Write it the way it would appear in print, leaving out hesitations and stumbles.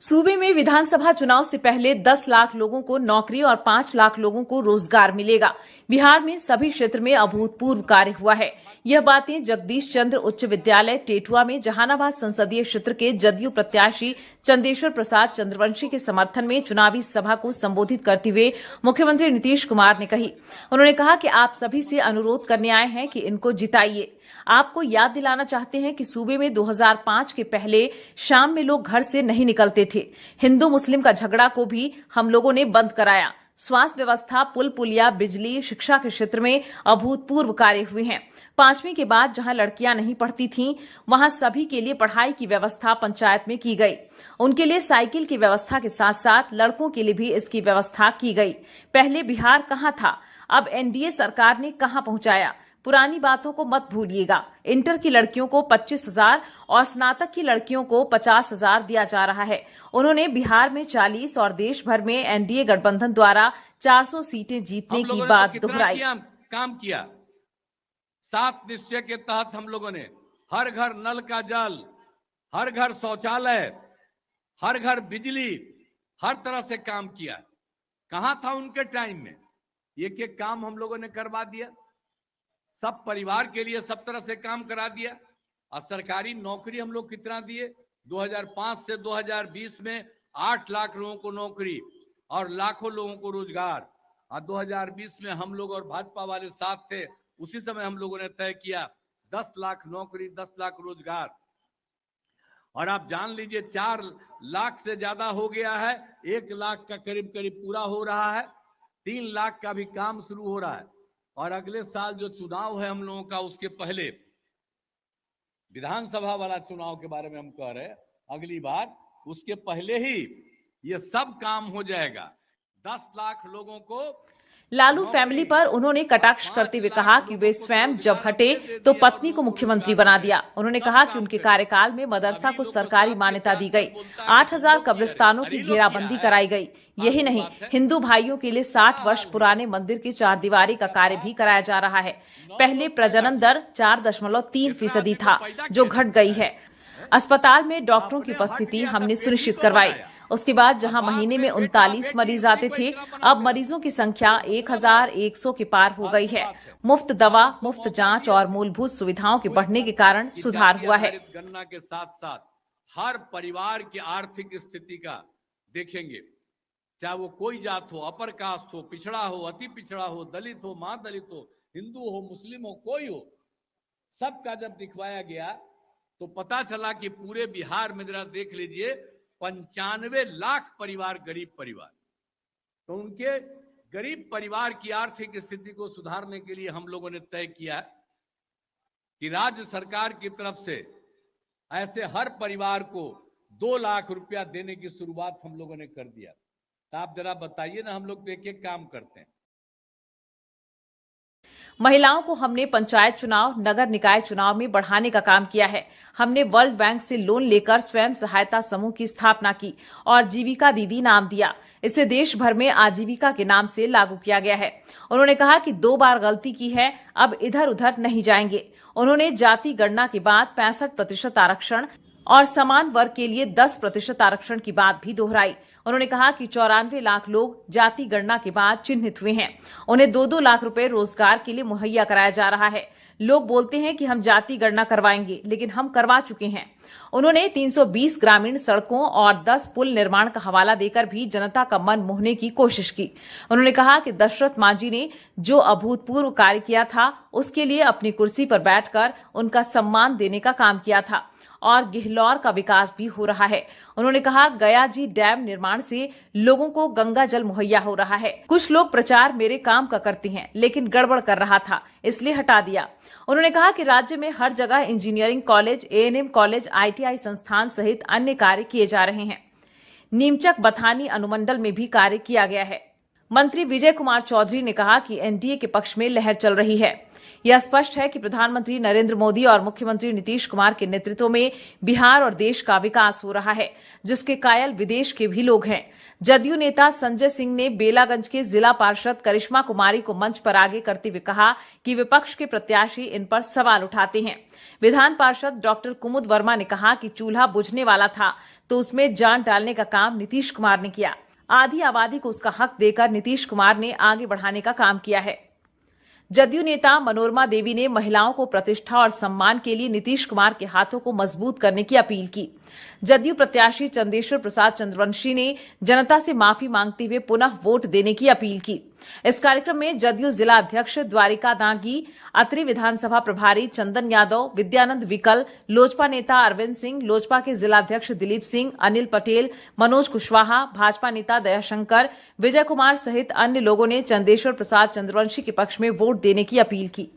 सूबे में विधानसभा चुनाव से पहले 10 लाख लोगों को नौकरी और 5 लाख लोगों को रोजगार मिलेगा। बिहार में सभी क्षेत्र में अभूतपूर्व कार्य हुआ है। यह बातें जगदीश चंद्र उच्च विद्यालय टेटुआ में जहानाबाद संसदीय क्षेत्र के जदयू प्रत्याशी चंदेश्वर प्रसाद चंद्रवंशी के समर्थन में चुनावी सभा को संबोधित करते हुए मुख्यमंत्री नीतीश कुमार ने कही। उन्होंने कहा कि आप सभी से अनुरोध करने आए हैं कि इनको जिताइए। आपको याद दिलाना चाहते हैं कि सूबे में 2005 के पहले शाम में लोग घर से नहीं निकलते थे। हिंदू मुस्लिम का झगड़ा को भी हम लोगों ने बंद कराया। स्वास्थ्य व्यवस्था, पुल पुलिया, बिजली, शिक्षा के क्षेत्र में अभूतपूर्व कार्य हुए हैं। 5वीं के बाद जहां लड़कियां नहीं पढ़ती थीं, वहां सभी के लिए पढ़ाई की व्यवस्था पंचायत में की गई। उनके लिए साइकिल की व्यवस्था के साथ साथ लड़कों के लिए भी इसकी व्यवस्था की गई। पहले बिहार कहां था, अब एनडीए सरकार ने कहां पहुंचाया। पुरानी बातों को मत भूलिएगा। इंटर की लड़कियों को 25,000 और स्नातक की लड़कियों को 50,000 दिया जा रहा है। उन्होंने बिहार में 40 और देश भर में एनडीए गठबंधन द्वारा 400 सीटें जीतने की बात दोहराई। काम किया 7 निश्चय के तहत हम लोगों ने हर घर नल का जल, हर घर शौचालय, हर घर बिजली, हर तरह से काम किया। कहां था उनके टाइम में? एक एक काम हम लोगों ने करवा दिया। सब परिवार के लिए सब तरह से काम करा दिया। और सरकारी नौकरी हम लोग कितना दिए? 2005 से 2020 में 8 लाख लोगों को नौकरी और लाखों लोगों को रोजगार। और 2020 में हम लोग और भाजपा वाले साथ थे, उसी समय हम लोगों ने तय किया 10 लाख नौकरी, 10 लाख रोजगार। और आप जान लीजिए 4 लाख से ज्यादा हो गया है। 1 लाख का करीब करीब पूरा हो रहा है। 3 लाख का भी काम शुरू हो रहा है। और अगले साल जो चुनाव है हम लोगों का, उसके पहले विधानसभा वाला चुनाव के बारे में हम कह रहे हैं, अगली बार उसके पहले ही ये सब काम हो जाएगा। 10 लाख लोगों को लालू फैमिली पर उन्होंने कटाक्ष करते हुए कहा कि वे स्वयं जब हटे तो पत्नी को मुख्यमंत्री बना दिया। उन्होंने कहा कि उनके कार्यकाल में मदरसा को सरकारी मान्यता दी गई, 8,000 कब्रिस्तानों की घेराबंदी कराई गई। यही नहीं, हिंदू भाइयों के लिए 60 वर्ष पुराने मंदिर की 4 दीवारी का कार्य भी कराया जा रहा है। पहले प्रजनन दर 4.3% था, जो घट गई है। अस्पताल में डॉक्टरों की उपस्थिति हमने सुनिश्चित करवाई। उसके बाद जहां महीने में 39 मरीज आते थे, अब मरीजों की संख्या 1,100 के पार हो गई है। मुफ्त दवा, मुफ्त जांच और मूलभूत सुविधाओं के बढ़ने के कारण सुधार हुआ है। गणना के साथ साथ हर परिवार की आर्थिक स्थिति का देखेंगे, चाहे वो कोई जात हो, अपर कास्ट हो, पिछड़ा हो, अति पिछड़ा हो, दलित हो, मां दलित हो, हिंदू हो, मुस्लिम हो, कोई हो, सबका जब दिखवाया गया तो पता चला कि पूरे बिहार में जरा देख लीजिए 95 लाख परिवार गरीब परिवार। तो उनके गरीब परिवार की आर्थिक स्थिति को सुधारने के लिए हम लोगों ने तय किया कि राज्य सरकार की तरफ से ऐसे हर परिवार को 2 लाख रुपया देने की शुरुआत हम लोगों ने कर दिया। तो आप जरा बताइए ना, हम लोग एक एक काम करते हैं। महिलाओं को हमने पंचायत चुनाव, नगर निकाय चुनाव में बढ़ाने का काम किया है। हमने वर्ल्ड बैंक से लोन लेकर स्वयं सहायता समूह की स्थापना की और जीविका दीदी नाम दिया। इसे देश भर में आजीविका के नाम से लागू किया गया है। उन्होंने कहा कि 2 बार गलती की है, अब इधर उधर नहीं जाएंगे। उन्होंने जाति गणना के बाद 65% आरक्षण और समान वर्ग के लिए 10% आरक्षण की बात भी दोहराई। उन्होंने कहा कि 94 लाख लोग जाति गणना के बाद चिन्हित हुए हैं। उन्हें 2-2 लाख रुपए रोजगार के लिए मुहैया कराया जा रहा है। लोग बोलते हैं कि हम जाति गणना करवाएंगे, लेकिन हम करवा चुके हैं। उन्होंने 320 ग्रामीण सड़कों और 10 पुल निर्माण का हवाला देकर भी जनता का मन मोहने की कोशिश की। उन्होंने कहा कि दशरथ मांझी ने जो अभूतपूर्व कार्य किया था, उसके लिए अपनी कुर्सी पर बैठकर उनका सम्मान देने का काम किया था और गिहलौर का विकास भी हो रहा है। उन्होंने कहा गया जी डैम निर्माण से लोगों को गंगा जल मुहैया हो रहा है। कुछ लोग प्रचार मेरे काम का करते हैं, लेकिन गड़बड़ कर रहा था, इसलिए हटा दिया। उन्होंने कहा कि राज्य में हर जगह engineering college, ANM college, ITI संस्थान सहित अन्य कार्य किए जा रहे हैं। नीमचक बथानी अनुमंडल में भी कार्य किया गया है। मंत्री विजय कुमार चौधरी ने कहा कि एनडीए के पक्ष में लहर चल रही है। यह स्पष्ट है कि प्रधानमंत्री नरेंद्र मोदी और मुख्यमंत्री नीतीश कुमार के नेतृत्व में बिहार और देश का विकास हो रहा है, जिसके कायल विदेश के भी लोग हैं। जदयू नेता संजय सिंह ने बेलागंज के जिला पार्षद करिश्मा कुमारी को मंच पर आगे करते हुए कहा कि विपक्ष के प्रत्याशी इन पर सवाल उठाते हैं। विधान पार्षद डॉक्टर कुमुद वर्मा ने कहा कि चूल्हा बुझने वाला था, तो उसमें जान डालने का काम नीतीश कुमार ने किया। आधी आबादी को उसका हक देकर नीतीश कुमार ने आगे बढ़ाने का काम किया है। जदयू नेता मनोरमा देवी ने महिलाओं को प्रतिष्ठा और सम्मान के लिए नीतीश कुमार के हाथों को मजबूत करने की अपील की। जदयू प्रत्याशी चंदेश्वर प्रसाद चंद्रवंशी ने जनता से माफी मांगते हुए पुनः वोट देने की अपील की। इस कार्यक्रम में जदयू जिला अध्यक्ष द्वारिका दागी, अत्रि विधानसभा प्रभारी चंदन यादव, विद्यानंद विकल, लोजपा नेता अरविंद सिंह, लोजपा के जिलाध्यक्ष दिलीप सिंह, अनिल पटेल, मनोज कुशवाहा, भाजपा नेता दयाशंकर, विजय कुमार सहित अन्य लोगों ने चंदेश्वर प्रसाद चंद्रवंशी के पक्ष में वोट देने की अपील की।